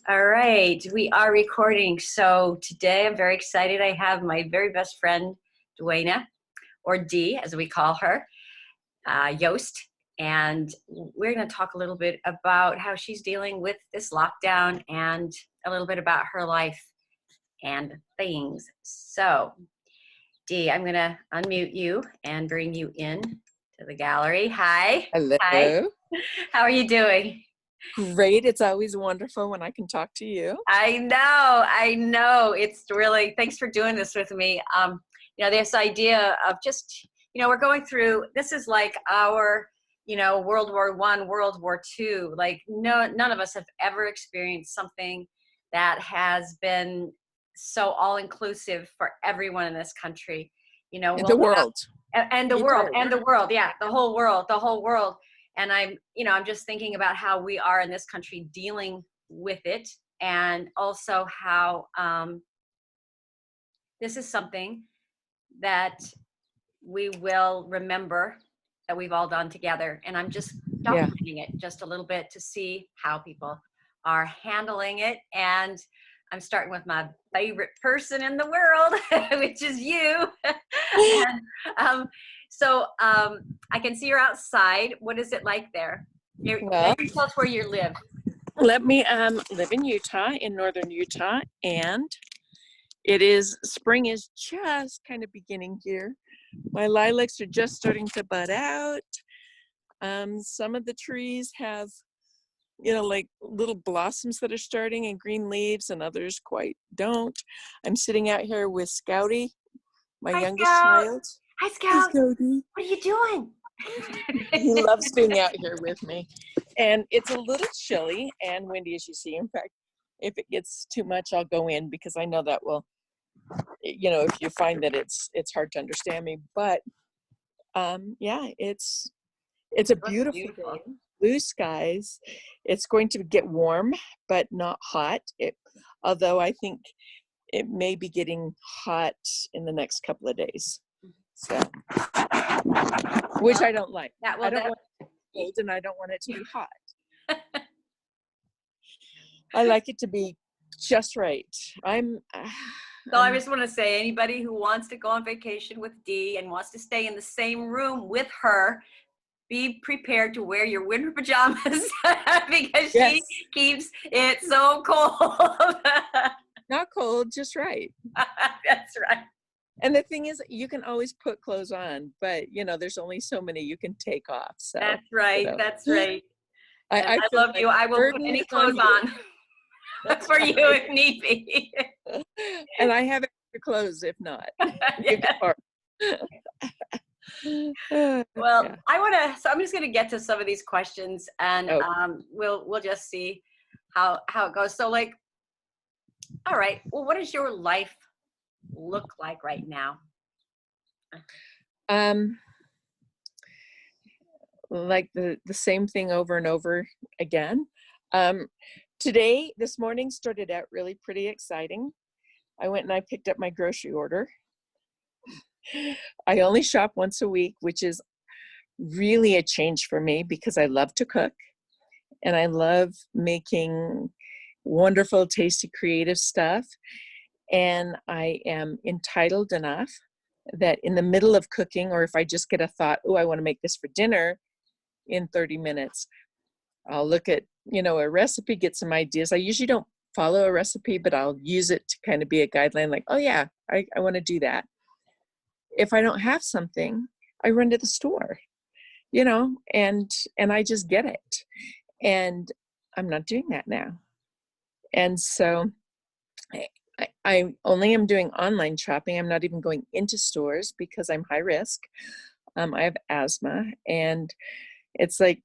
All right, we are recording. So today I'm very excited. I have my very best friend, Duana, or Dee, as we call her, Yost. And we're going to talk a little bit about how she's dealing with this lockdown and a little bit about her life and things. So, Dee, I'm going to unmute you and bring you in to the gallery. Hi. Hello. Hi. How are you doing? Great. It's always wonderful when I can talk to you. I know. It's really, thanks for doing this with me. This idea of just, we're going through, this is like our, World War I, World War II. Like none of us have ever experienced something that has been so all-inclusive for everyone in this country. The world. And the world. Yeah, the whole world. And I'm just thinking about how we are in this country dealing with it, and also how this is something that we will remember that we've all done together. And I'm just documenting it just a little bit to see how people are handling it. And I'm starting with my favorite person in the world, which is you. And, so I can see you're outside. What is it like there? Well, tell us where you live. Let me live in Utah, in northern Utah, and spring is just kind of beginning here. My lilacs are just starting to bud out. Some of the trees have, like little blossoms that are starting and green leaves, and others quite don't. I'm sitting out here with Scouty, my youngest child. Hi, Scout. Hey, Scouty. What are you doing? He loves being out here with me. And it's a little chilly and windy, as you see. In fact, if it gets too much, I'll go in, because I know that will, if you find that it's hard to understand me. But it's a beautiful day. Blue skies. It's going to get warm, but not hot. Although I think it may be getting hot in the next couple of days. So, which I don't like. I don't want it to be cold, and I don't want it to be hot. I like it to be just right. So I just want to say, anybody who wants to go on vacation with Dee and wants to stay in the same room with her, be prepared to wear your winter pajamas because she keeps it so cold. Not cold, just right. That's right. And the thing is, you can always put clothes on, but there's only so many you can take off. So that's right. That's right. I love you. I will put any clothes on for you if need be. And I have extra clothes if not. Well, so I'm just going to get to some of these questions, and we'll just see how it goes. So, like, all right. Well, what does your life look like right now? Like the same thing over and over again. This morning started out really pretty exciting. I went and I picked up my grocery order. I only shop once a week, which is really a change for me, because I love to cook and I love making wonderful, tasty, creative stuff. And I am entitled enough that in the middle of cooking, or if I just get a thought, oh, I want to make this for dinner in 30 minutes, I'll look at, a recipe, get some ideas. I usually don't follow a recipe, but I'll use it to kind of be a guideline, like, oh yeah, I want to do that. If I don't have something, I run to the store, and I just get it. And I'm not doing that now. And so I only am doing online shopping. I'm not even going into stores because I'm high risk. I have asthma, and it's like,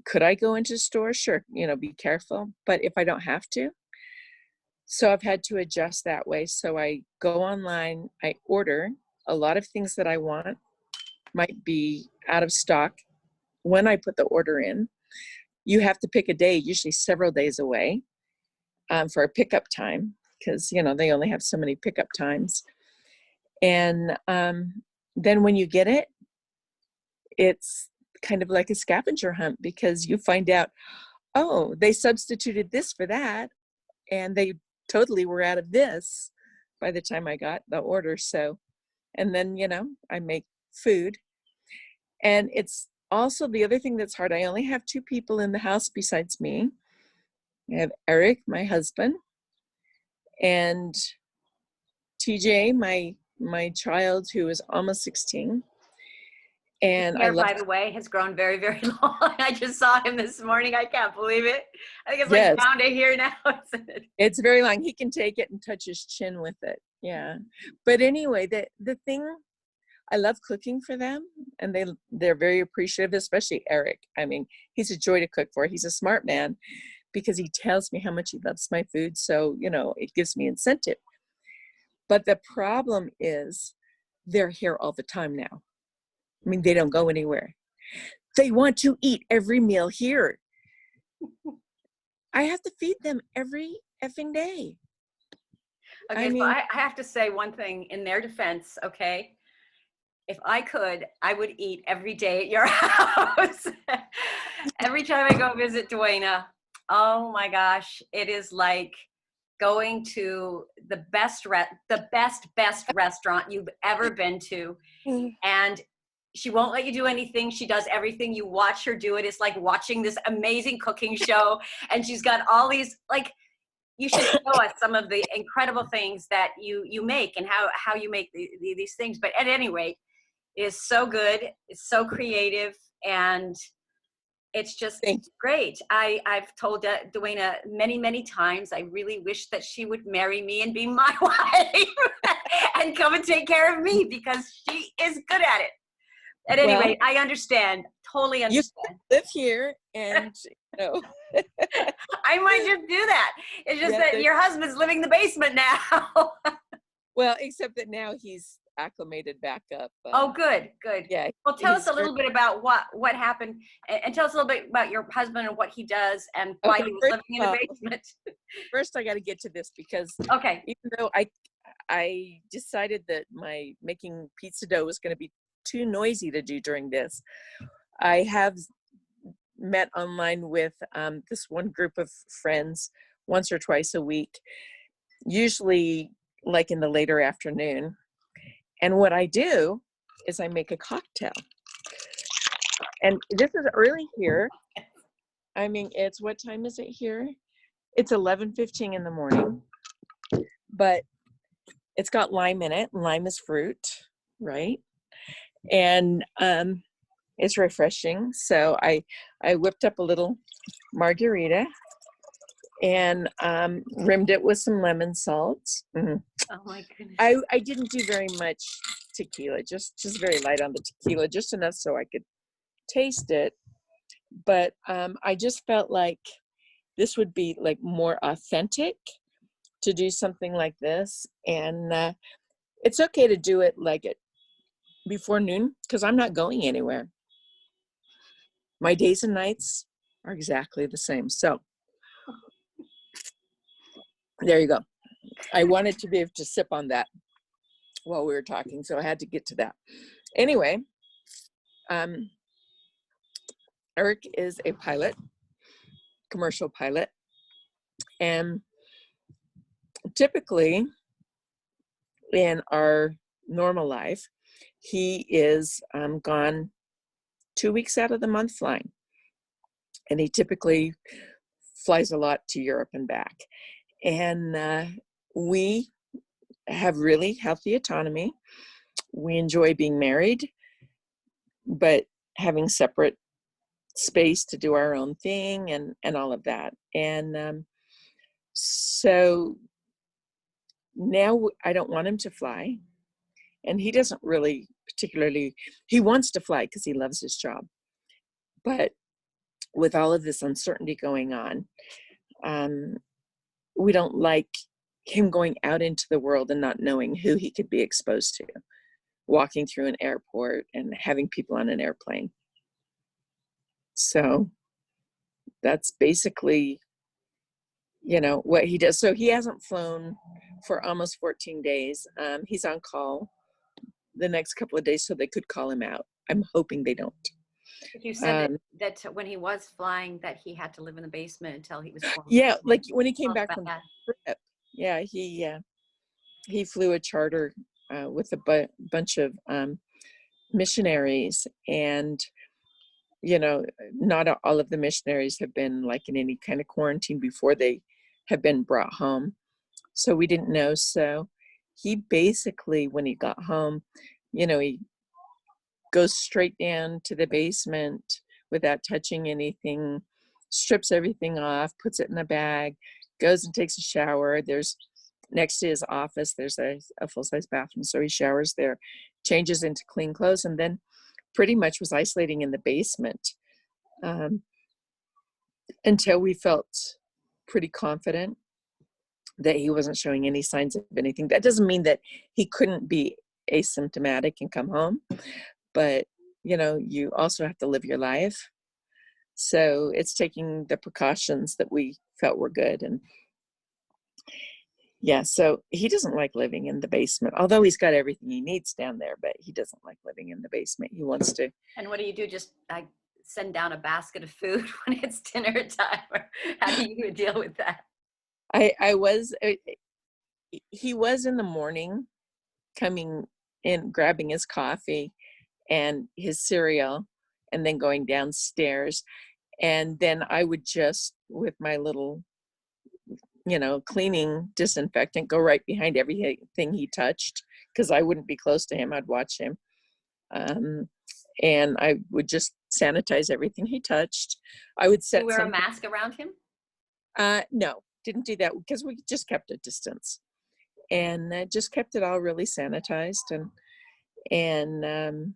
could I go into stores? Sure, be careful. But if I don't have to, so I've had to adjust that way. So I go online, I order a lot of things that I want, might be out of stock when I put the order in. You have to pick a day, usually several days away, for a pickup time, because, they only have so many pickup times. And then when you get it, it's kind of like a scavenger hunt, because you find out, oh, they substituted this for that, and they totally were out of this by the time I got the order. So, and then, I make food. And it's also the other thing that's hard. I only have two people in the house besides me. I have Eric, my husband, and TJ, my child, who is almost 16. And I Hair, love, by the way, has grown very, very long. I just saw him this morning. I can't believe it. I think it's like yes, down to here now, isn't it? it's very long. He can take it and touch his chin with it. Yeah. But anyway, the thing, I love cooking for them, and they're very appreciative, especially Eric. I mean, he's a joy to cook for. He's a smart man because he tells me how much he loves my food. So, it gives me incentive. But the problem is they're here all the time now. I mean, they don't go anywhere. They want to eat every meal here. I have to feed them every effing day. Okay, so I have to say one thing in their defense, okay? If I could, I would eat every day at your house. Every time I go visit Duena, oh my gosh, it is like going to the best restaurant you've ever been to. And she won't let you do anything. She does everything. You watch her do it. It's like watching this amazing cooking show. And she's got all these, like, you should show us some of the incredible things that you make and how you make these things. But at any rate, it is so good. It's so creative. And it's just great. I've told Duena many, many times, I really wish that she would marry me and be my wife and come and take care of me because she is good at it. At any rate, I understand, totally understand. You live here and, I might just do that. It's just that your husband's living in the basement now. Well, except that now he's acclimated back up. Oh, good. Yeah. Well, tell us a little bit about what happened, and tell us a little bit about your husband and what he does and why he was living in the basement. First, I got to get to this because even though I decided that my making pizza dough was going to be too noisy to do during this, I have met online with this one group of friends once or twice a week, usually like in the later afternoon. And what I do is I make a cocktail. And this is early here. I mean, what time is it here? It's 11:15 in the morning, but it's got lime in it. Lime is fruit, right? And it's refreshing. So I whipped up a little margarita and rimmed it with some lemon salt. Mm-hmm. Oh my goodness. I didn't do very much tequila, just very light on the tequila, just enough so I could taste it. But I just felt like this would be like more authentic to do something like this. And it's okay to do it like it before noon because I'm not going anywhere. My days and nights are exactly the same. So there you go. I wanted to be able to sip on that while we were talking, so I had to get to that. Anyway, Eric is a pilot, commercial pilot, and typically in our normal life, he is gone 2 weeks out of the month flying, and he typically flies a lot to Europe and back. And we have really healthy autonomy. We enjoy being married, but having separate space to do our own thing and all of that. And so now I don't want him to fly. And he doesn't really particularly, he wants to fly because he loves his job. But with all of this uncertainty going on, we don't like him going out into the world and not knowing who he could be exposed to, walking through an airport and having people on an airplane. So that's basically, what he does. So he hasn't flown for almost 14 days. He's on call the next couple of days, so they could call him out. I'm hoping they don't. You said Um, that when he was flying, that he had to live in the basement until he was yeah, like quarantined. when he came Tell us back about from that. the trip, yeah, he flew a charter with a bunch of missionaries, and not all of the missionaries have been like in any kind of quarantine before they have been brought home. So we didn't know. So he basically, when he got home, he goes straight down to the basement without touching anything, strips everything off, puts it in a bag, goes and takes a shower. There's next to his office, there's a full-size bathroom. So he showers there, changes into clean clothes, and then pretty much was isolating in the basement um, until we felt pretty confident that he wasn't showing any signs of anything. That doesn't mean that he couldn't be asymptomatic and come home, but you also have to live your life. So it's taking the precautions that we felt were good. And yeah, so he doesn't like living in the basement, although he's got everything he needs down there, but he doesn't like living in the basement. He wants to. And what do you do? Just send down a basket of food when it's dinner time? Or how do you deal with that? He was in the morning coming in, grabbing his coffee and his cereal, and then going downstairs. And then I would just, with my little, cleaning disinfectant, go right behind everything he touched, because I wouldn't be close to him. I'd watch him. And I would just sanitize everything he touched. I would Do set you wear a something. mask around him? No, didn't do that because we just kept a distance, and just kept it all really sanitized, and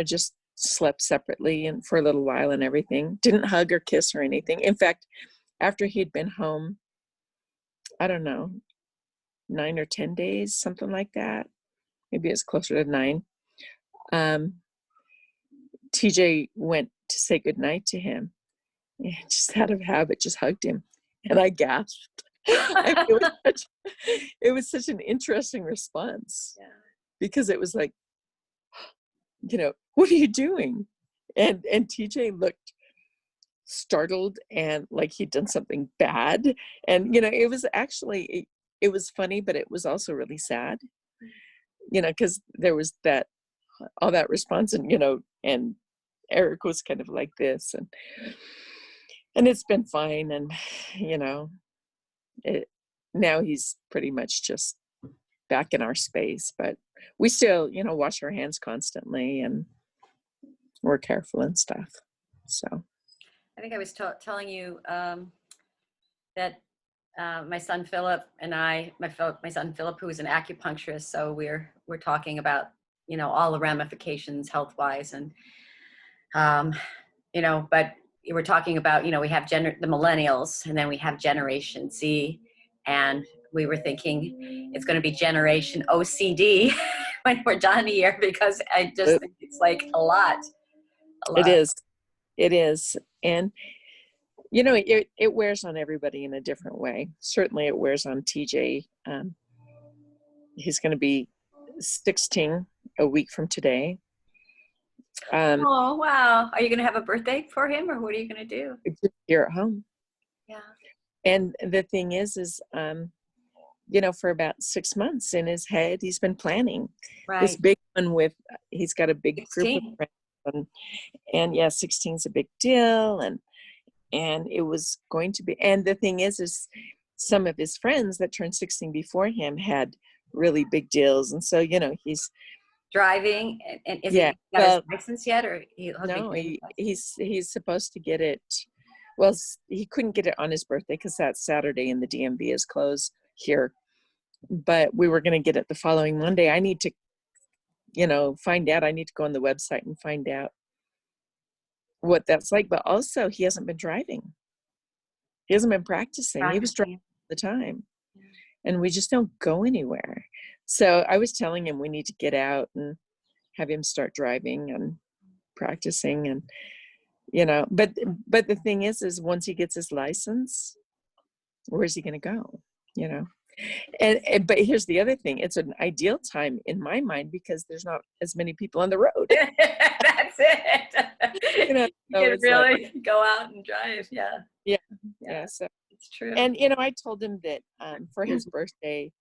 just slept separately and for a little while and everything. Didn't hug or kiss or anything. In fact, after he'd been home, I don't know, 9 or 10 days, something like that. Maybe it's closer to 9. TJ went to say goodnight to him, and just out of habit, just hugged him, and I gasped. It was such an interesting response, Yeah. because it was like, what are you doing? And TJ looked startled and like he'd done something bad. And it was actually, it was funny, but it was also really sad, because there was all that response, and Eric was kind of like this, and it's been fine. And it, now he's pretty much just back in our space, but we still wash our hands constantly, and we're careful and stuff. So I think I was telling you that my son Philip and my son Philip, who is an acupuncturist, so we're talking about all the ramifications health wise, and but we're talking about we have the millennials, and then we have Generation Z, and we were thinking it's going to be Generation OCD when we're done here, because I just think it's like a lot. it is. And it wears on everybody in a different way. Certainly it wears on TJ. He's going to be 16 a week from today. Oh, wow. Are you going to have a birthday for him, or what are you going to do? Here at home. Yeah. And the thing is, for about 6 months in his head, he's been planning this big one he's got a big 16. group of friends. And yeah, 16 is a big deal. And it was going to be, and the thing is some of his friends that turned 16 before him had really big deals. And so, he's driving, and is yeah, he got his license yet, or no, he's supposed to get it. Well, he couldn't get it on his birthday because that's Saturday and the DMV is closed here. But we were going to get it the following Monday. I need to, find out. I need to go on the website and find out what that's like. But also, he hasn't been driving. He hasn't been practicing. He was driving all the time. And we just don't go anywhere. So I was telling him we need to get out and have him start driving and practicing. And, but the thing is once he gets his license, where's he going to go? And but here's the other thing. It's an ideal time in my mind because there's not as many people on the road. That's it. You know, You so can it's like, really go out and drive. Yeah. yeah, Yeah. yeah. So, It's true. and you know, I told him that for his birthday,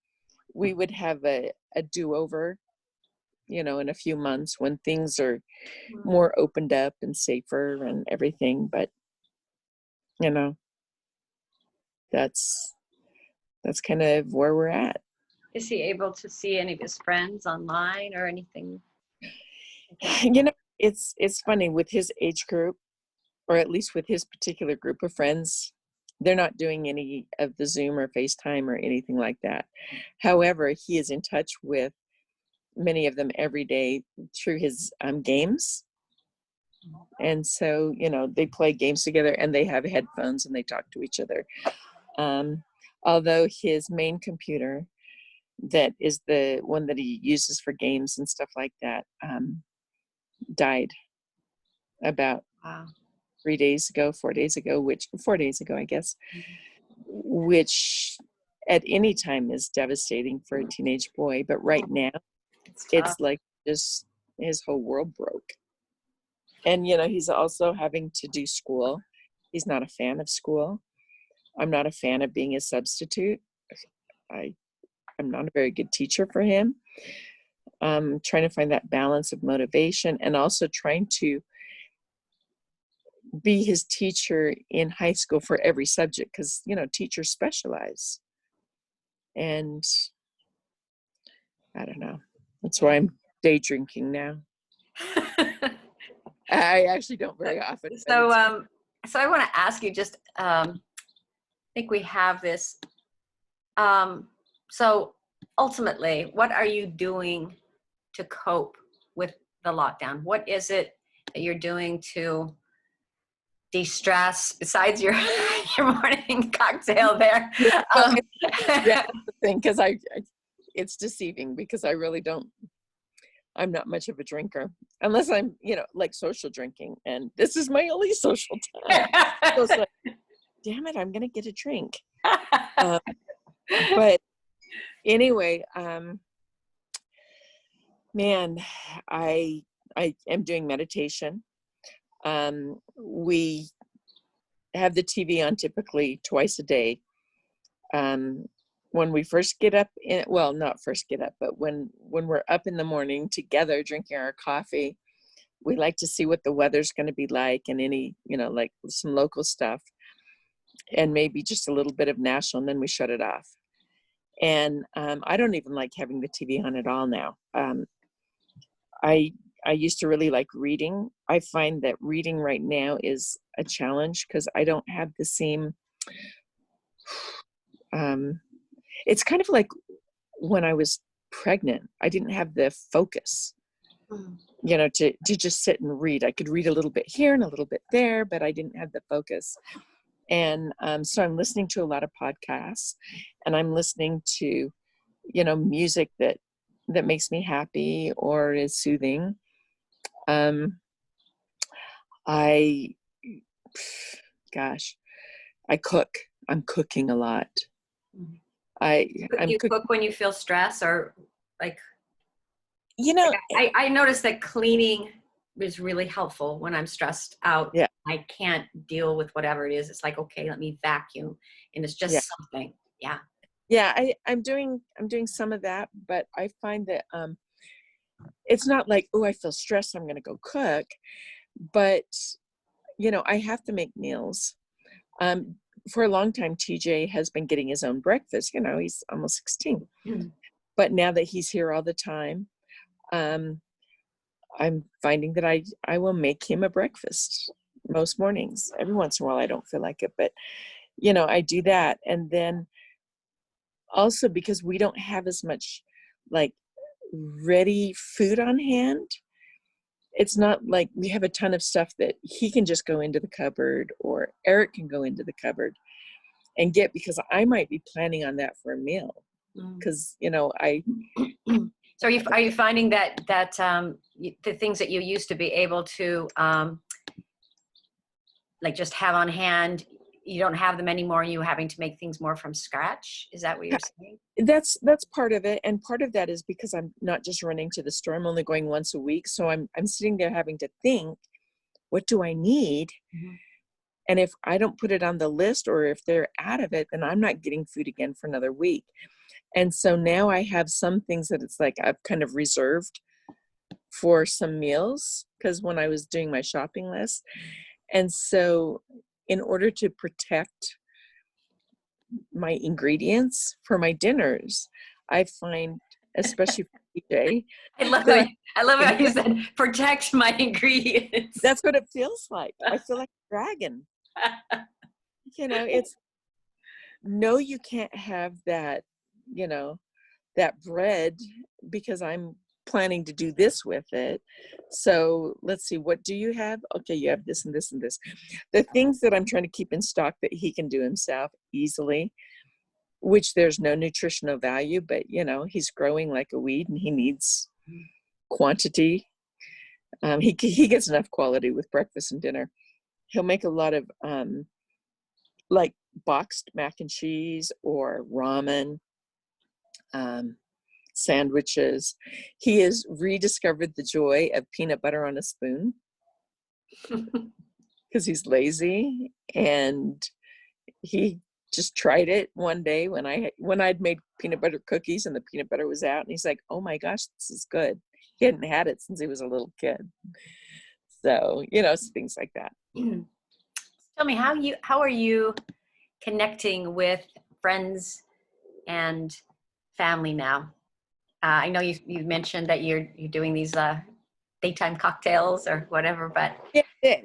we would have a do-over, you know, in a few months when things are more opened up and safer and everything. But you know, that's kind of where we're at. Is he able to see any of his friends online or anything? You know, it's funny with his age group, or at least with his particular group of friends, they're not doing any of the Zoom or FaceTime or anything like that. However, he is in touch with many of them every day through his games. And so, you know, they play games together and they have headphones and they talk to each other. Although his main computer, that is the one that he uses for games and stuff like that, died about Wow. 4 days ago, I guess, which at any time is devastating for a teenage boy. But right now, it's like just his whole world broke. And, you know, he's also having to do school. He's not a fan of school. I'm not a fan of being a substitute. I'm not a very good teacher for him. Trying to find that balance of motivation and also trying to be his teacher in high school for every subject, because, you know, teachers specialize. And I don't know. That's why I'm day drinking now. I actually don't very often. So, so I want to ask you just, I think we have this. So ultimately, what are you doing to cope with the lockdown? What is it that you're doing to de-stress besides your your morning cocktail there? Yeah, that's the thing, because it's deceiving because I really don't. I'm not much of a drinker unless I'm, you know, like social drinking, and this is my only social time. So it's like, damn it, I'm gonna get a drink. But anyway, man, I am doing meditation. We have the TV on typically twice a day. When we first get up, not first get up, but when we're up in the morning together drinking our coffee, we like to see what the weather's going to be like, and any, you know, like some local stuff and maybe just a little bit of national, and then we shut it off. And I don't even like having the TV on at all now. I used to really like reading. I find that reading right now is a challenge because I don't have the same it's kind of like when I was pregnant, I didn't have the focus, you know, to just sit and read. I could read a little bit here and a little bit there, but I didn't have the focus. And so I'm listening to a lot of podcasts, and I'm listening to, you know, music that makes me happy or is soothing. I cook. I'm cooking a lot. You cook when you feel stress, or like, you know, I noticed that cleaning is really helpful when I'm stressed out. Yeah. I can't deal with whatever it is. It's like, okay, let me vacuum, and it's just something. Yeah. Yeah, I'm doing some of that, but I find that it's not like, oh, I feel stressed, I'm going to go cook, but you know, I have to make meals. For a long time, TJ has been getting his own breakfast. You know, he's almost 16. But now that he's here all the time, I'm finding that I will make him a breakfast most mornings. Every once in a while, I don't feel like it, but you know, I do that. And then also because we don't have as much like ready food on hand, it's not like we have a ton of stuff that he can just go into the cupboard or Eric can go into the cupboard and get, because I might be planning on that for a meal. Because, you know, So are you finding that the things that you used to be able to like just have on hand, you don't have them anymore and you having to make things more from scratch? Is that what you're saying? That's part of it, and part of that is because I'm not just running to the store. I'm only going once a week, so I'm sitting there having to think, what do I need? Mhm. And if I don't put it on the list, or if they're out of it, then I'm not getting food again for another week. And so now I have some things that it's like I've kind of reserved for some meals, because when I was doing my shopping list. And so in order to protect my ingredients for my dinners, I find, especially for DJ, I love that how you said protect my ingredients. that's what it feels like. I feel like a dragon. It's no, you can't have that, that bread, because I'm planning to do this with it. So let's see, what do you have? Okay, you have this and this and this. The things that I'm trying to keep in stock that he can do himself easily, which there's no nutritional value, but he's growing like a weed and he needs quantity. He gets enough quality with breakfast and dinner. He'll make a lot of like boxed mac and cheese or ramen, sandwiches. He has rediscovered the joy of peanut butter on a spoon because he's lazy, and he just tried it one day when I'd made peanut butter cookies and the peanut butter was out, and he's like, oh my gosh, this is good. He hadn't had it since he was a little kid. So things like that. Tell me, how are you connecting with friends and family now? I know you mentioned that you're doing these daytime cocktails or whatever, but yeah,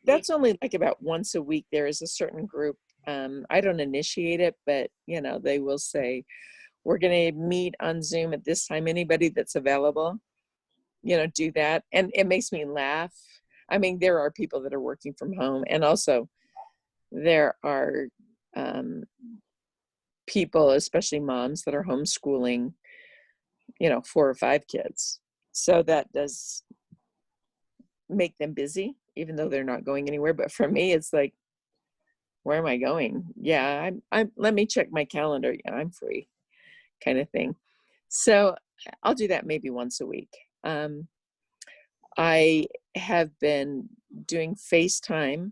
that's only like about once a week. There is a certain group. I don't initiate it, but they will say, we're going to meet on Zoom at this time. Anybody that's available, do that. And it makes me laugh. I mean, there are people that are working from home, and also there are people, especially moms, that are homeschooling, 4 or 5 kids. So that does make them busy, even though they're not going anywhere. But for me, it's like, where am I going? Yeah, I'm let me check my calendar. Yeah, I'm free, kind of thing. So I'll do that maybe once a week. I have been doing FaceTime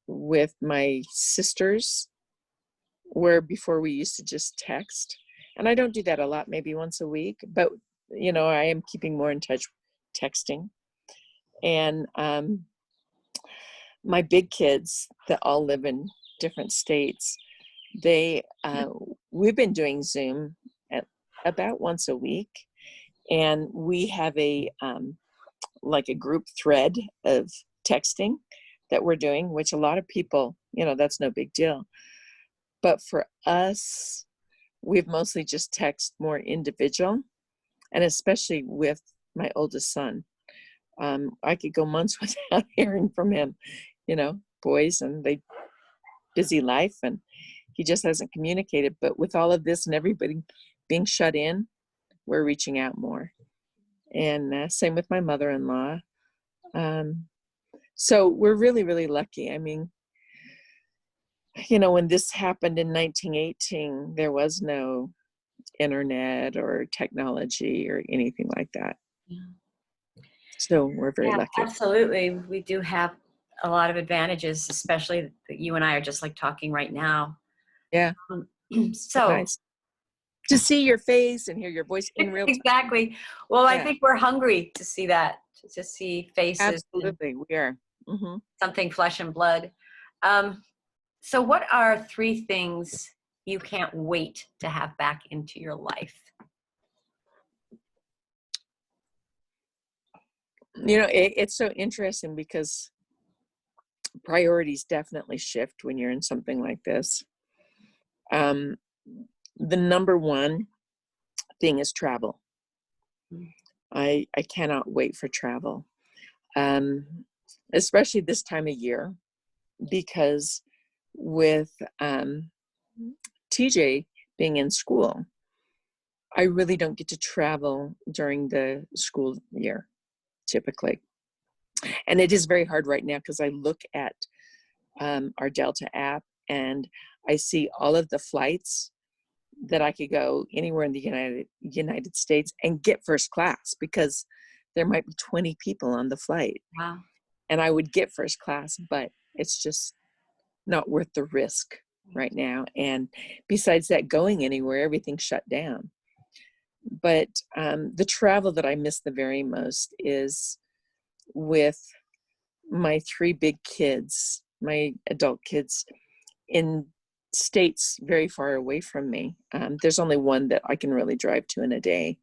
with my sisters, where before we used to just text. And I don't do that a lot, maybe once a week, but I am keeping more in touch texting. And my big kids that all live in different states, we've been doing Zoom at about once a week, and we have a like a group thread of texting that we're doing, which a lot of people, that's no big deal. But for us, we've mostly just text more individual, and especially with my oldest son. I could go months without hearing from him, boys, and they busy life, and he just hasn't communicated. But with all of this and everybody being shut in, we're reaching out more. And same with my mother-in-law. So we're really, really lucky. I mean, when this happened in 1918, there was no internet or technology or anything like that. yeah. So we're very lucky. Absolutely. We do have a lot of advantages, especially that you and I are just like talking right now. Yeah. So nice to see your face and hear your voice in real time. Exactly. Well, I think we're hungry to see that, to see faces. Absolutely, we are. Mm-hmm. Something flesh and blood. So what are 3 things you can't wait to have back into your life? It's so interesting because priorities definitely shift when you're in something like this. The number one thing is travel. I cannot wait for travel, especially this time of year, because with TJ being in school, I really don't get to travel during the school year typically. And it is very hard right now because I look at our Delta app, and I see all of the flights that I could go anywhere in the United States and get first class, because there might be 20 people on the flight. Wow. And I would get first class, but it's just not worth the risk right now. And besides that, going anywhere, everything's shut down. But the travel that I miss the very most is with my three big kids, my adult kids, in states very far away from me. There's only one that I can really drive to in a day,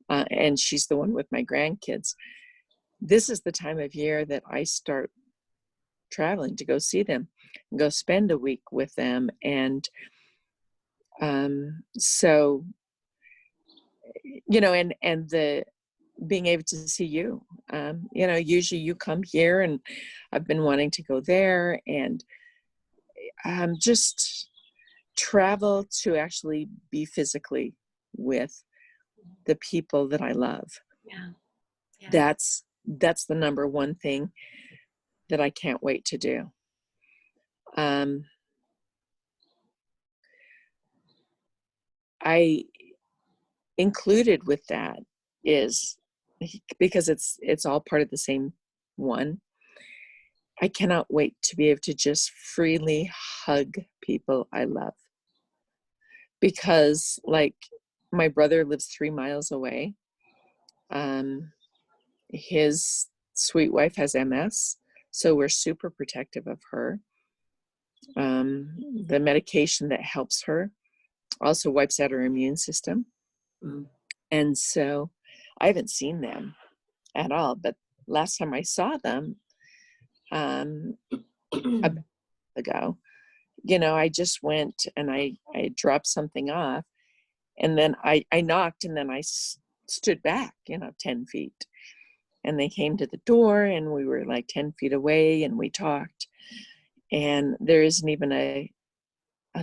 and she's the one with my grandkids. This is the time of year that I start traveling to go see them and go spend a week with them. And so, you know, and the being able to see you, you know, usually you come here, and I've been wanting to go there, and just travel to actually be physically with the people that I love. Yeah. Yeah. That's the number one thing that I can't wait to do. I included with that is, because it's all part of the same one, I cannot wait to be able to just freely hug people I love. Because, like, my brother lives 3 miles away. His sweet wife has MS, so we're super protective of her. The medication that helps her also wipes out her immune system. Mm. And so I haven't seen them at all, but last time I saw them, a bit ago, you know, I just went and I dropped something off, and then I knocked, and then I stood back, you know, 10 feet. And they came to the door, and we were like 10 feet away, and we talked. And there isn't even a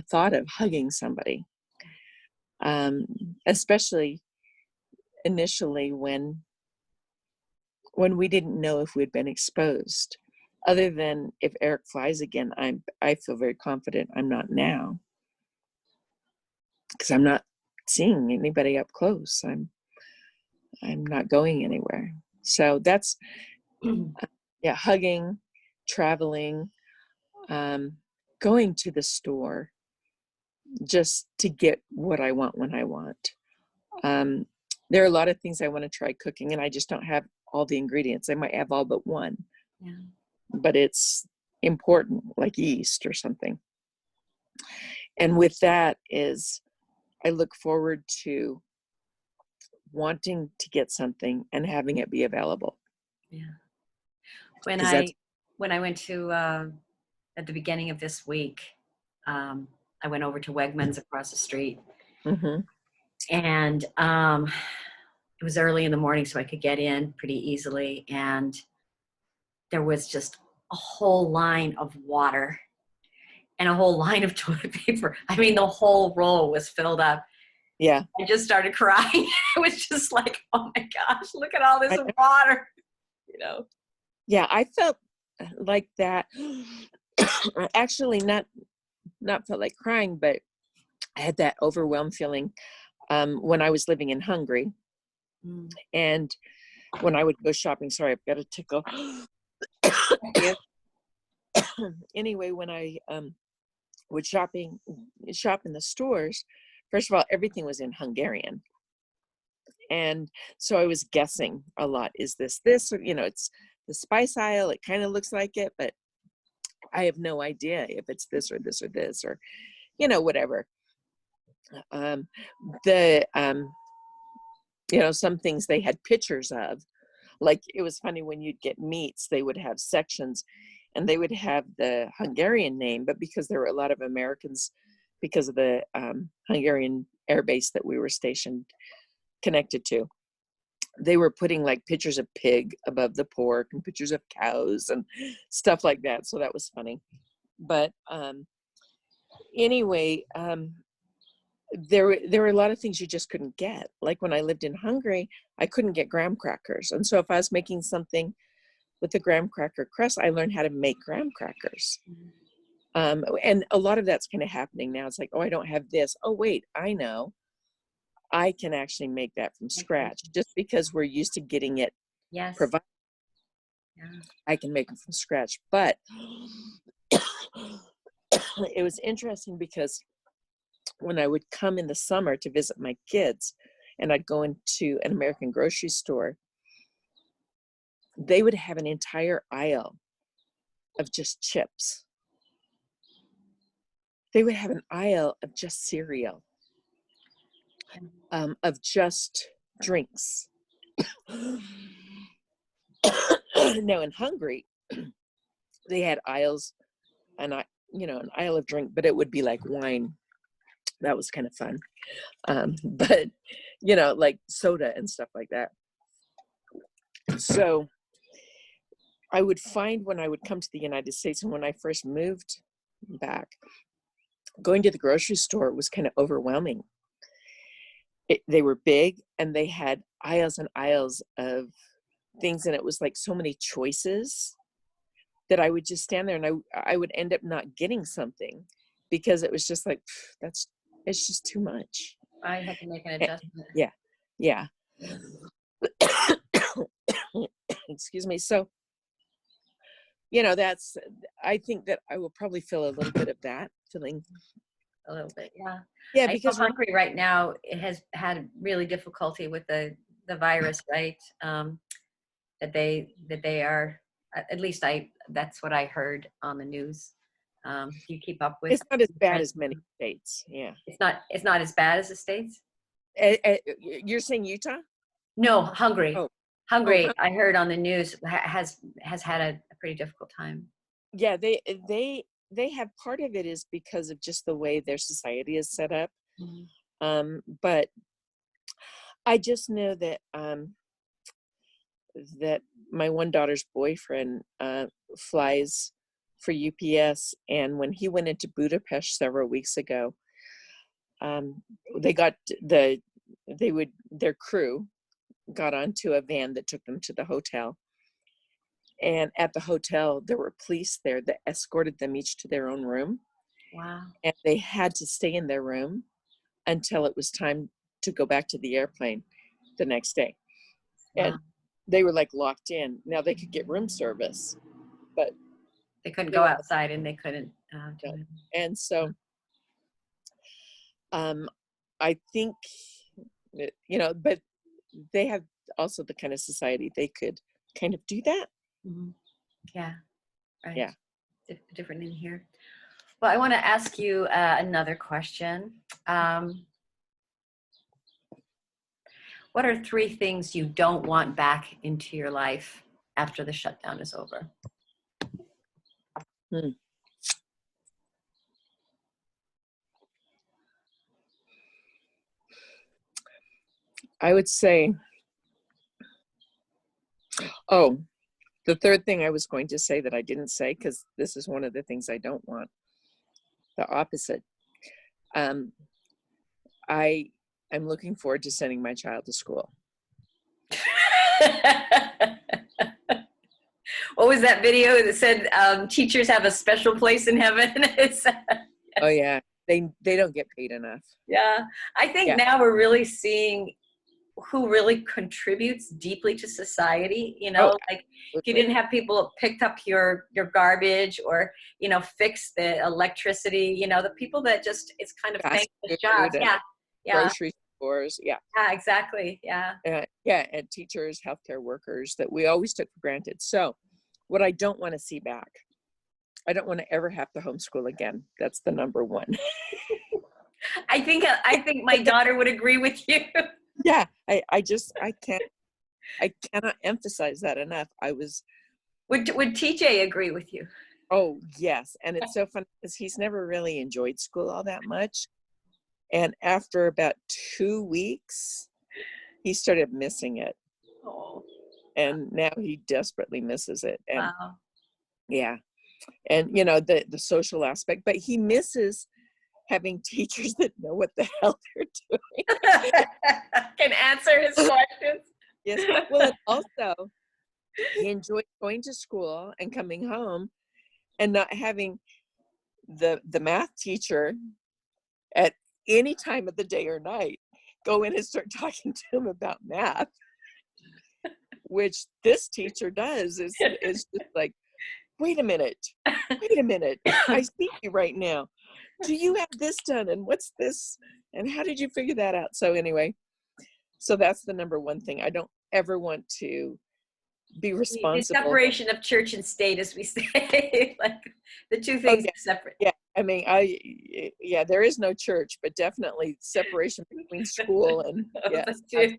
thought of hugging somebody, especially initially when we didn't know if we'd been exposed. Other than if Eric flies again, I feel very confident I'm not now, because I'm not seeing anybody up close. I'm not going anywhere. So that's yeah, hugging, traveling, going to the store just to get what I want when I want. There are a lot of things I want to try cooking, and I just don't have all the ingredients. I might have all but one. Yeah. But it's important, like yeast or something. And with that is, I look forward to wanting to get something and having it be available. Yeah. When Because that's, I went to at the beginning of this week, I went over to Wegmans across the street, mm-hmm. and it was early in the morning, so I could get in pretty easily. And there was just a whole line of water and a whole line of toilet paper. I mean, the whole roll was filled up. Yeah. I just started crying. It was just like, oh my gosh, look at all this water, you know? Yeah, I felt like that. Actually, not felt like crying, but I had that overwhelmed feeling when I was living in Hungary. Mm. And when I would go shopping, sorry, I've got a tickle. Anyway, when I would shop in the stores, first of all, everything was in Hungarian. And so I was guessing a lot. Is this? Or, you know, it's the spice aisle. It kind of looks like it, but I have no idea if it's this or this or this, or, you know, whatever. You know, some things they had pictures of. Like, it was funny, when you'd get meats, they would have sections, and they would have the Hungarian name, but because there were a lot of Americans, because of the Hungarian air base that we were connected to, they were putting like pictures of pig above the pork and pictures of cows and stuff like that. So that was funny. But anyway, there were a lot of things you just couldn't get. Like when I lived in Hungary, I couldn't get graham crackers. And so if I was making something with the graham cracker crust, I learned how to make graham crackers. And a lot of that's kind of happening now. It's like, oh, I don't have this. Oh, wait, I know. I can actually make that from scratch just because we're used to getting it Yes. provided. Yeah. I can make it from scratch. But it was interesting because when I would come in the summer to visit my kids and I'd go into an American grocery store, they would have an entire aisle of just chips. They would have an aisle of just cereal, of just drinks. Now in Hungary, they had aisles, and an aisle of drink, but it would be like wine. That was kind of fun. But like soda and stuff like that. So I would find when I would come to the United States, and when I first moved back, going to the grocery store was kind of overwhelming. They were big, and they had aisles and aisles of things, and it was like so many choices that I would just stand there, and I would end up not getting something because it was just like, it's just too much. I had to make an adjustment. Yeah. Excuse me. So, I think that I will probably feel a little bit of that feeling. A little bit, yeah. Yeah, I because know Hungary right now, it has had really difficulty with the virus, right? That they are, at least that's what I heard on the news. Do you keep up with? it's not as bad as many states. Yeah. It's not as bad as the States? You're saying Utah? No, Hungary. Oh. Hungary, I heard on the news, has had a pretty difficult time. Yeah, they have, part of it is because of just the way their society is set up. But I just know that that my one daughter's boyfriend flies for UPS, and when he went into Budapest several weeks ago, their crew got onto a van that took them to the hotel. And at the hotel, there were police there that escorted them each to their own room. Wow. And they had to stay in their room until it was time to go back to the airplane the next day. Wow. And they were like locked in. Now they could get room service, but they couldn't go outside, and they couldn't do it. And so I think, but they have also the kind of society they could kind of do that. Yeah, right. Yeah. Different in here. Well, I want to ask you another question. What are 3 things you don't want back into your life after the shutdown is over? I would say, the third thing I was going to say that I didn't say, because this is one of the things I don't want, the opposite. I'm looking forward to sending my child to school. What was that video that said teachers have a special place in heaven? Oh yeah, they don't get paid enough. Yeah, I think now we're really seeing who really contributes deeply to society. Like if you didn't have people who picked up your garbage, or fix the electricity, the people that just, it's kind of thankless jobs. Grocery stores. Yeah, exactly. And teachers, healthcare workers that we always took for granted. So what I don't want to see back, I don't want to ever have to homeschool again. That's the number one. I think my daughter would agree with you. Yeah, I cannot emphasize that enough. Would TJ agree with you? Oh yes, and it's so funny because he's never really enjoyed school all that much, and after about 2 weeks, he started missing it. Oh. And now he desperately misses it. And wow. Yeah, and the social aspect, but he misses having teachers that know what the hell they're doing. Can answer his questions. Yes. Well, and also He enjoyed going to school and coming home and not having the math teacher at any time of the day or night go in and start talking to him about math, which this teacher does is just like, wait a minute, I see you right now. Do you have this done? And what's this? And how did you figure that out? So anyway, so that's the number one thing. I don't ever want to be The responsible. separation of church and state, as we say, like the two things are separate. Yeah. I mean, there is no church, but definitely separation between school and absolutely.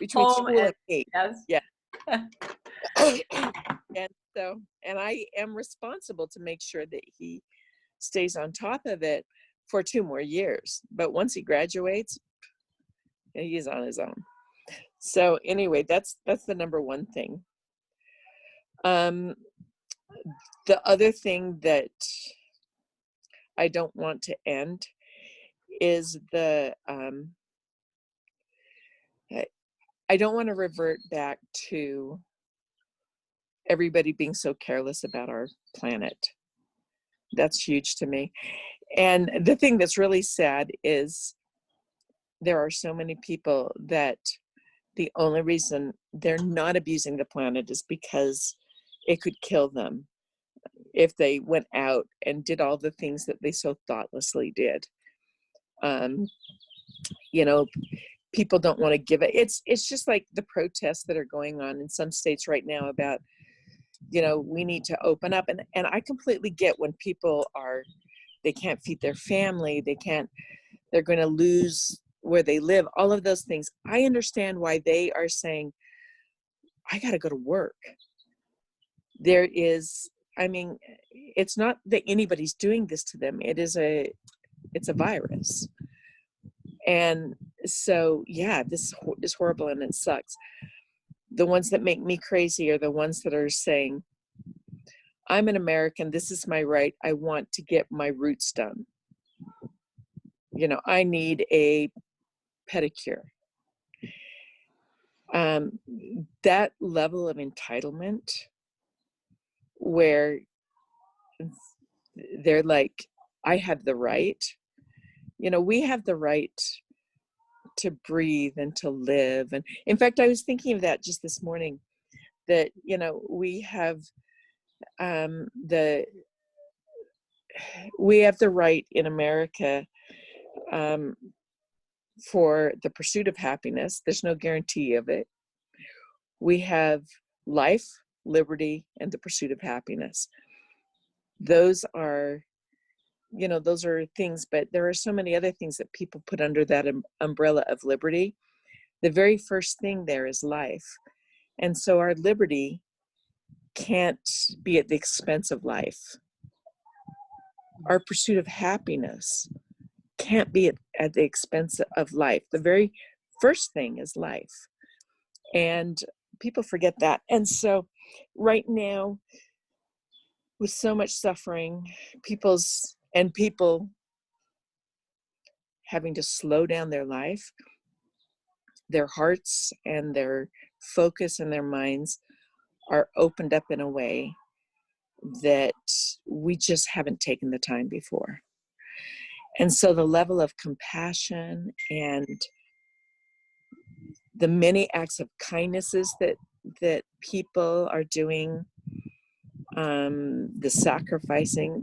Between Home school and me. yes. Yeah. and I am responsible to make sure that he stays on top of it for 2 more years. But once he graduates, he's on his own. So anyway, that's the number one thing. The other thing that I don't want to end is I don't want to revert back to everybody being so careless about our planet. That's huge to me. And the thing that's really sad is there are so many people that the only reason they're not abusing the planet is because it could kill them if they went out and did all the things that they so thoughtlessly did. People don't want to give it. It's just like the protests that are going on in some states right now about, we need to open up. And I completely get when people they can't feed their family, they're going to lose where they live, all of those things. I understand why they are saying, I got to go to work. It's not that anybody's doing this to them. It's a virus. And so, yeah, this is horrible and it sucks. The ones that make me crazy are the ones that are saying, I'm an American, this is my right, I want to get my roots done. I need a pedicure. That level of entitlement where they're like, I have the right. We have the right to breathe and to live. And in fact, I was thinking of that just this morning, that, we have the right in America for the pursuit of happiness. There's no guarantee of it. We have life, liberty, and the pursuit of happiness. Those are things, but there are so many other things that people put under that umbrella of liberty. The very first thing there is life. And so our liberty can't be at the expense of life. Our pursuit of happiness can't be at the expense of life. The very first thing is life. And people forget that. And so right now, with so much suffering, people having to slow down their life, their hearts and their focus and their minds are opened up in a way that we just haven't taken the time before. And so the level of compassion and the many acts of kindnesses that people are doing, the sacrificing,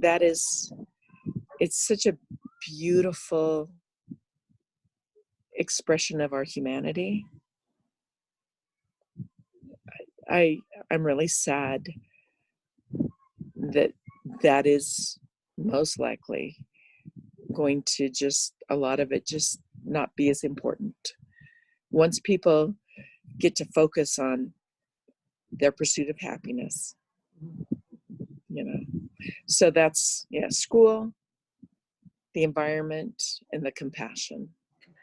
it's such a beautiful expression of our humanity. I'm really sad that is most likely going to a lot of it just not be as important. Once people get to focus on their pursuit of happiness, So that's, school, the environment, and the compassion.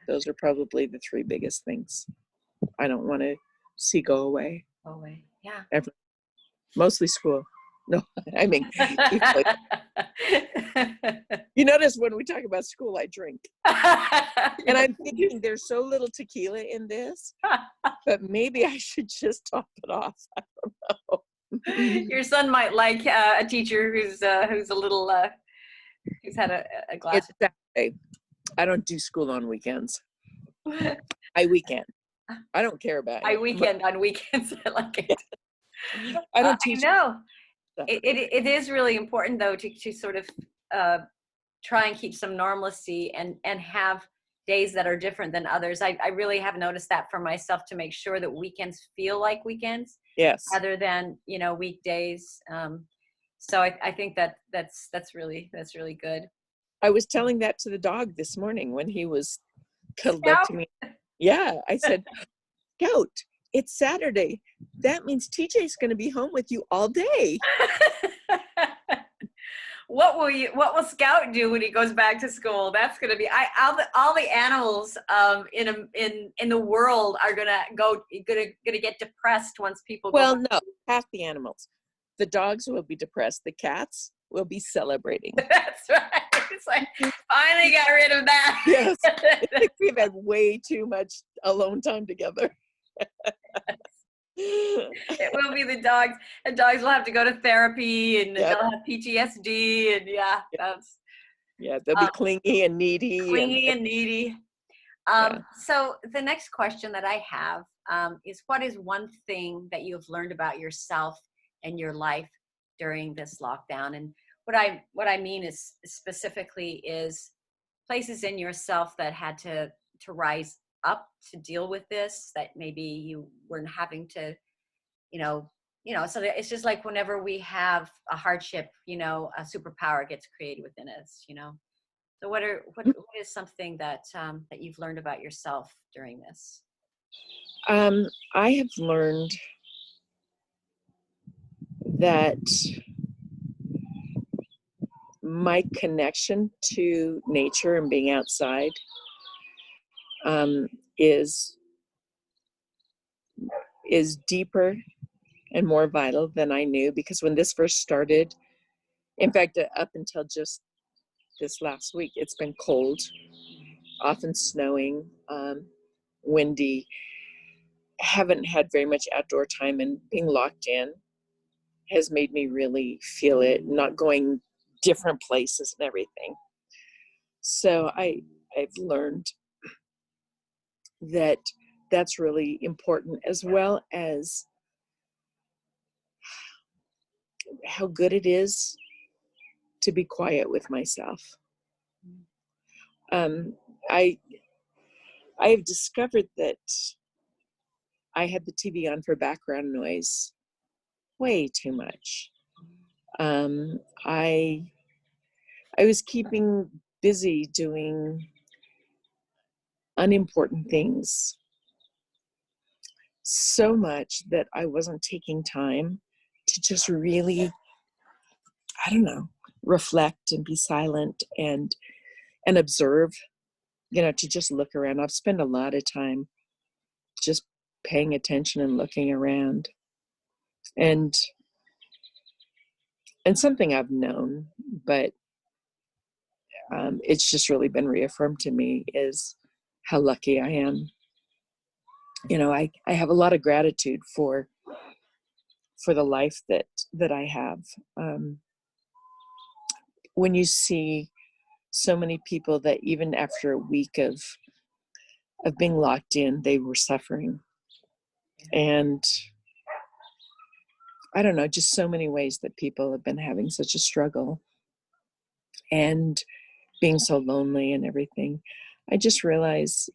Those are probably the 3 biggest things I don't want to see go away. Go away, yeah. Ever. Mostly school. No, I mean, you notice when we talk about school, I drink. And I'm thinking there's so little tequila in this but maybe I should just top it off. I don't know. Your son might like a teacher who's a little who's had a glass. It's Saturday. I don't do school on weekends. I weekend. I don't care about I it. weekend on weekends. I like it. I don't I teach. know. It is really important though to sort of try and keep some normalcy and have days that are different than others. I really have noticed that for myself, to make sure that weekends feel like weekends, Yes. rather than weekdays. So I think that's really good. I was telling that to the dog this morning when he was cuddled up Scout? to me. Yeah, I said, Scout, it's Saturday. That means TJ's going to be home with you all day. What will Scout do when he goes back to school? That's going to be all the animals in the world are gonna get depressed once people Well, go. no, half the animals. The dogs will be depressed. The cats will be celebrating. That's right. It's like, finally got rid of that. Yes. It's like we've had way too much alone time together. It will be the dogs, and dogs will have to go to therapy, and Yep. they'll have PTSD, and that's They'll be clingy and needy. and needy. So the next question that I have is, what is one thing that you've learned about yourself and your life during this lockdown? And what I mean is specifically is places in yourself that had to rise up to deal with this, that maybe you weren't having to, so it's just like whenever we have a hardship, a superpower gets created within us. So what is something that that you've learned about yourself during this? I have learned that my connection to nature and being outside is deeper and more vital than I knew, because when this first started, in fact, up until just this last week, it's been cold, often snowing, windy. Haven't had very much outdoor time, and being locked in has made me really feel it, not going different places and everything. So I've learned that that's really important, as well as how good it is to be quiet with myself. I have discovered that I had the TV on for background noise way too much. I was keeping busy doing unimportant things so much that I wasn't taking time to just really, I don't know, reflect and be silent and observe, to just look around. I've spent a lot of time just paying attention and looking around. And something I've known, but it's just really been reaffirmed to me, is how lucky I am. I have a lot of gratitude for the life that I have. When you see so many people that even after a week of being locked in, they were suffering. And I don't know, just so many ways that people have been having such a struggle and being so lonely and everything. I just realize,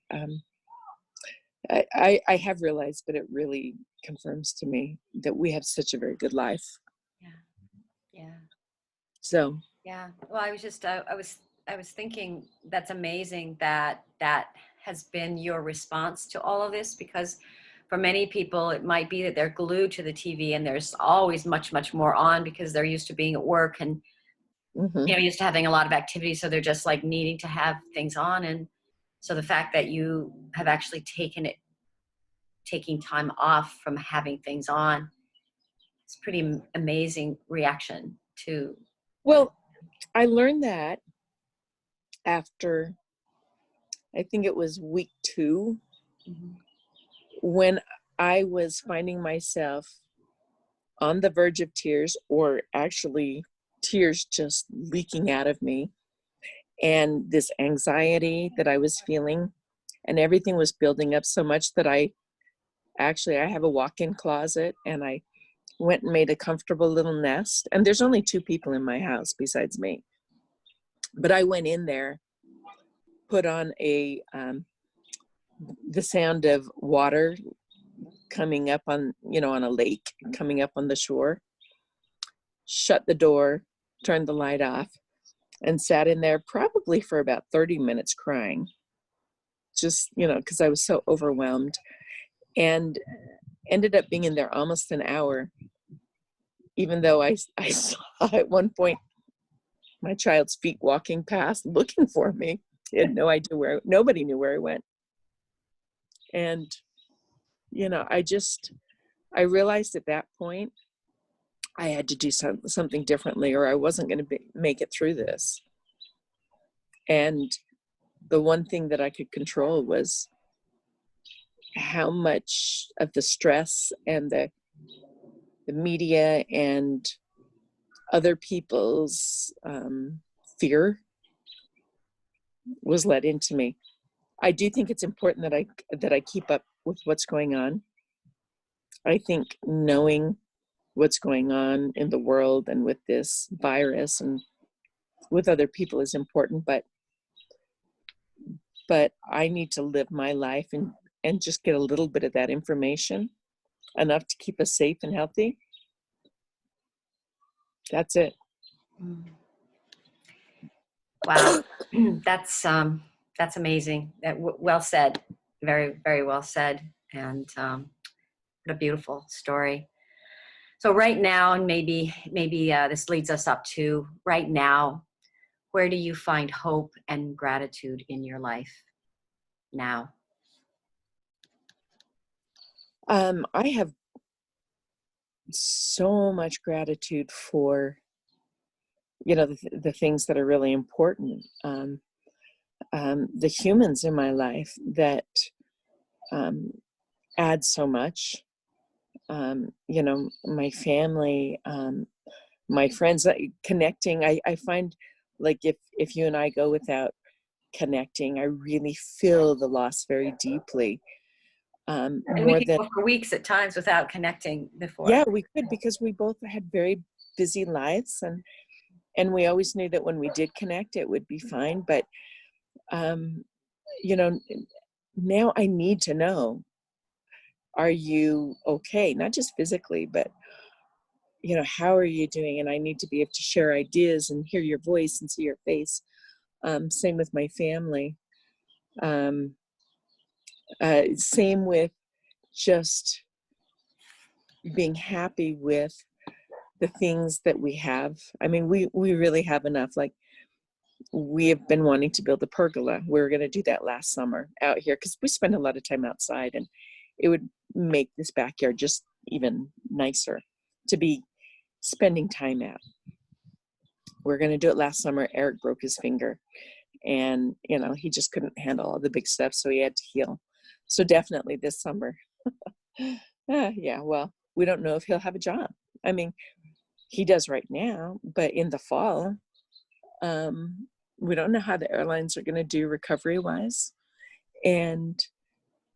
I have realized, but it really confirms to me that we have such a very good life. Yeah. So. Yeah. Well, I was just, I was thinking that's amazing that has been your response to all of this, because for many people, it might be that they're glued to the TV and there's always much, much more on, because they're used to being at work and, used to having a lot of activity. So they're just like needing to have things on. And so the fact that you have actually taking time off from having things on, it's pretty amazing reaction to. Well, I learned that after, I think it was week 2. when I was finding myself on the verge of tears, or actually tears just leaking out of me, and this anxiety that I was feeling, and everything was building up so much that I have a walk-in closet, and I went and made a comfortable little nest. And there's only 2 people in my house besides me. But I went in there, put on the sound of water coming up on, on a lake, coming up on the shore, shut the door, turned the light off, and sat in there probably for about 30 minutes crying, just, because I was so overwhelmed, and ended up being in there almost an hour, even though I saw at one point my child's feet walking past looking for me. He had no idea nobody knew where he went. And, I realized at that point I had to do something differently, or I wasn't going to make it through this. And the one thing that I could control was how much of the stress and the media and other people's fear was let into me. I do think it's important that I keep up with what's going on. I think knowing what's going on in the world and with this virus and with other people is important, but I need to live my life and just get a little bit of that information, enough to keep us safe and healthy. That's it. Wow. That's amazing. Well said. Very, very well said. And what a beautiful story. So right now, and maybe this leads us up to right now, where do you find hope and gratitude in your life now? I have so much gratitude for, the things that are really important. The humans in my life that add so much. My family, my friends, connecting. I find, like, if you and I go without connecting, I really feel the loss very deeply. And we More could than go for weeks at times without connecting before. Yeah, we could, because we both had very busy lives, and we always knew that when we did connect, it would be fine. But you know, now I need to know, are you okay? Not just physically, but how are you doing? And I need to be able to share ideas and hear your voice and see your face. Same with my family. Same with just being happy with the things that we have. I mean, we really have enough. Like, we have been wanting to build a pergola. We were going to do that last summer out here because we spend a lot of time outside, and it would make this backyard just even nicer to be spending time out. We're going to do it last summer. Eric broke his finger, and he just couldn't handle all the big stuff, so he had to heal. So definitely this summer. Yeah, well, we don't know if he'll have a job. I mean, he does right now, but in the fall, we don't know how the airlines are going to do recovery wise, and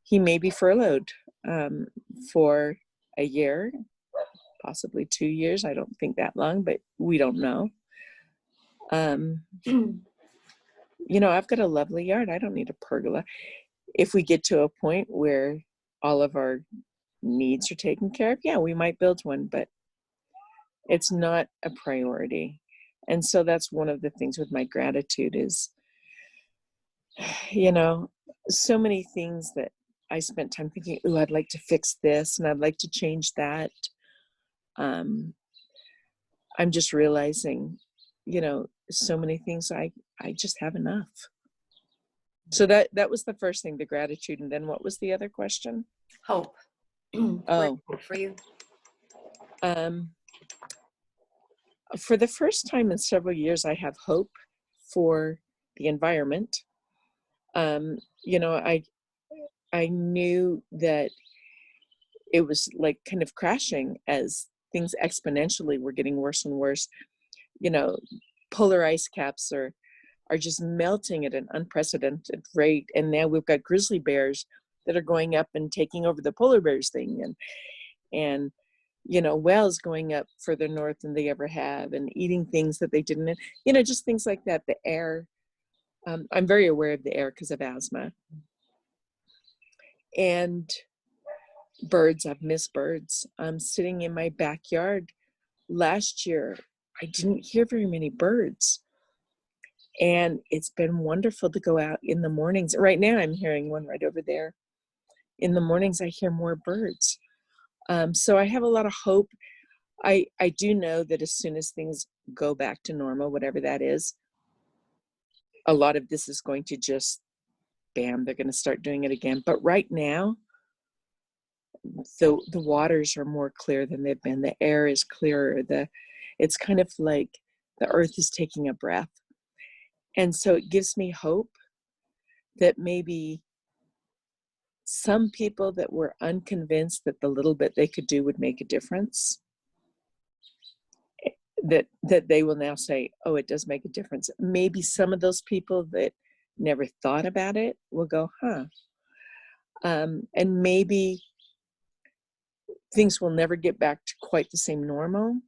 he may be furloughed for a year, possibly 2 years. I don't think that long, but we don't know. I've got a lovely yard. I don't need a pergola. If we get to a point where all of our needs are taken care of, yeah, we might build one, but it's not a priority. And so that's one of the things with my gratitude is, so many things that I spent time thinking, oh, I'd like to fix this and I'd like to change that. I'm just realizing, so many things I just have enough. So that was the first thing, the gratitude. And then what was the other question? Hope. Oh, hope for you. For the first time in several years, I have hope for the environment. I knew that it was like kind of crashing as things exponentially were getting worse and worse. You know, polar ice caps are just melting at an unprecedented rate. And now we've got grizzly bears that are going up and taking over the polar bears thing. And you know, whales going up further north than they ever have and eating things that they didn't, you know, just things like that. The air, I'm very aware of the air because of asthma. And birds, I've missed birds. I'm sitting in my backyard. Last year, I didn't hear very many birds. And it's been wonderful to go out in the mornings. Right now, I'm hearing one right over there. In the mornings, I hear more birds. So I have a lot of hope. I do know that as soon as things go back to normal, whatever that is, a lot of this is going to just, bam, they're going to start doing it again. But right now, the waters are more clear than they've been. The air is clearer. It's kind of like the earth is taking a breath. And so it gives me hope that maybe some people that were unconvinced that the little bit they could do would make a difference, that they will now say, oh, it does make a difference. Maybe some of those people that never thought about it will go, huh. And maybe things will never get back to quite the same normal,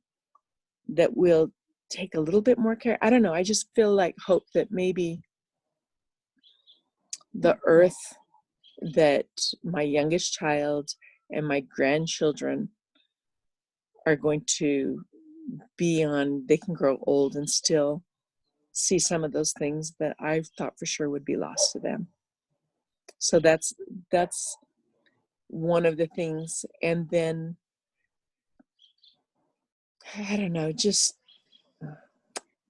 that we'll take a little bit more care. I don't know. I just feel like hope that maybe the earth that my youngest child and my grandchildren are going to be on, they can grow old and still see some of those things that I've thought for sure would be lost to them. So that's one of the things. And then, I don't know, just,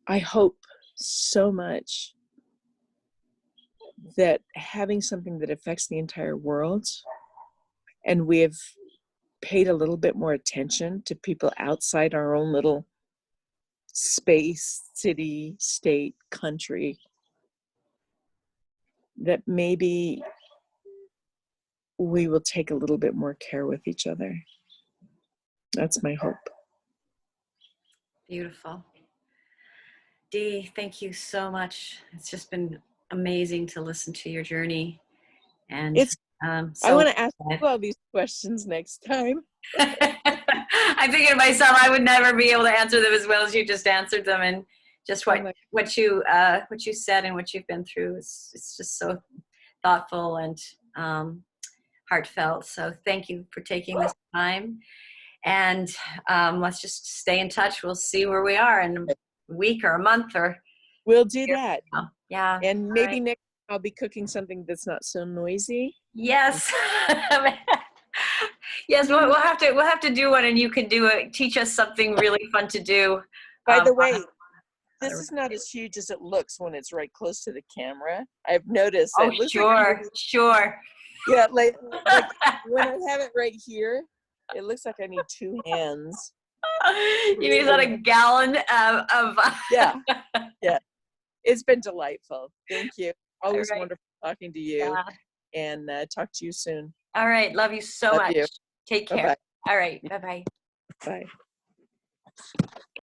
I hope so much that having something that affects the entire world, and we have paid a little bit more attention to people outside our own little space, city, state, country, that maybe we will take a little bit more care with each other. That's my hope. Beautiful. Dee, thank you so much. It's just been amazing to listen to your journey. And I want to ask you all these questions next time. I'm thinking to myself, I would never be able to answer them as well as you just answered them, and just what you said and what you've been through. It's just so thoughtful and heartfelt. So thank you for taking this time, and let's just stay in touch. We'll see where we are in a week or a month or. We'll do that. Yeah. And maybe next I'll be cooking something that's not so noisy. Yes. Yes, we'll have to do one, and you can do it. Teach us something really fun to do. By the way, this is not as huge as it looks when it's right close to the camera. I've noticed. Oh, sure. Yeah, like when I have it right here, it looks like I need two hands. You need about a gallon of. Yeah. It's been delightful. Thank you. Always wonderful talking to you. Yeah. And talk to you soon. All right. Love you so much. You. Take care. Bye-bye. All right. Bye-bye. Bye.